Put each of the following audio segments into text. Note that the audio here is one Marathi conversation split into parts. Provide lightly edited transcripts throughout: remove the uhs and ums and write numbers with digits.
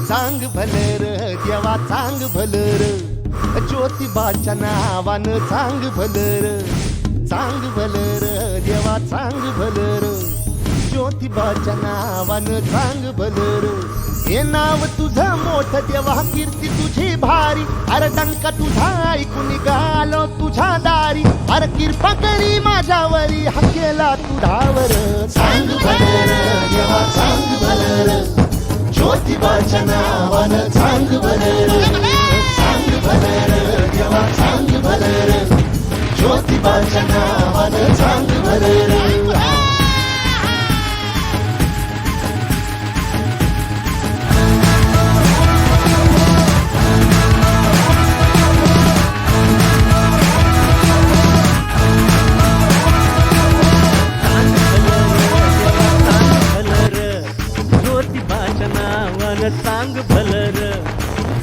चांग भलर देवा चांग भलर ज्योतिबाच्या नावानं चांग भलर देवा चांग भलर ज्योतिबाच्या नावानं चांग भलर हे नाव तुझं मोठं देवा कीर्ती तुझी भारी अरे डंका तुझा ऐकून निघालो तुझ्या दारी अरे कृपा करी माझ्यावरी हकेला तू धावर चांग भलर देवा चांग भलर ज्योतिबाच्या नावानं चांग भलर देवा चांग भलर ज्योतिबाच्या नावानं चांग भलर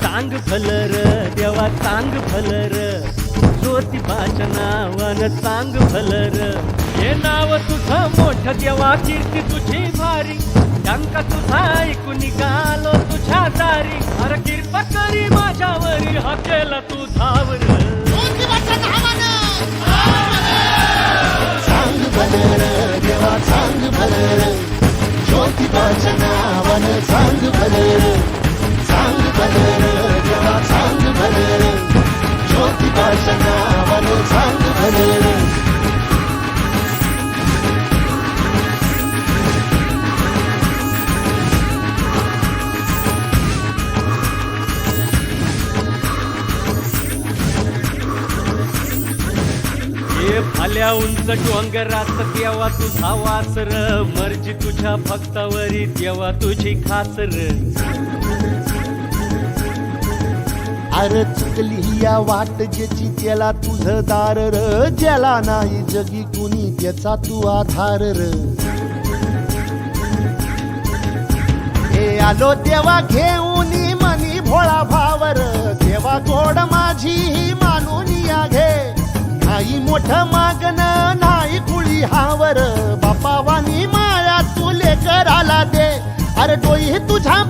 चांग भलर देवा चांग भलर ज्योतिबाच्या नावानं चांग भलर हे नाव तुझं मोठं देवा कीर्ती तुझी भारी डंका तुझा ऐकून निघालो तुझ्या दारी अरे कृपा करी माझ्यावरी हकेला तू धावर चांग भलर देवा चांग भलर ज्योतिबाच्या नावानं चांग भलर देवा चांग भलर ज्योतिबाच्या नावानं चांग भलर भाल्या उंच डोंगरात देवा तुझा वासर मर्जी तुझ्या भक्तावरी देवा तुझी खातर अरे चुकली या वाट ज्याची त्याला तुझं दार र ज्याला नाही जगी कुणी त्याचा तू आधार र हे आलो देवा घेऊन मनी भोळा भावर देवा गोड माझी ही मानून या घे नाही मोठं मागण नाही कुळी हावर बापावानी माया तुले कराला दे अरे डोई तुझ्या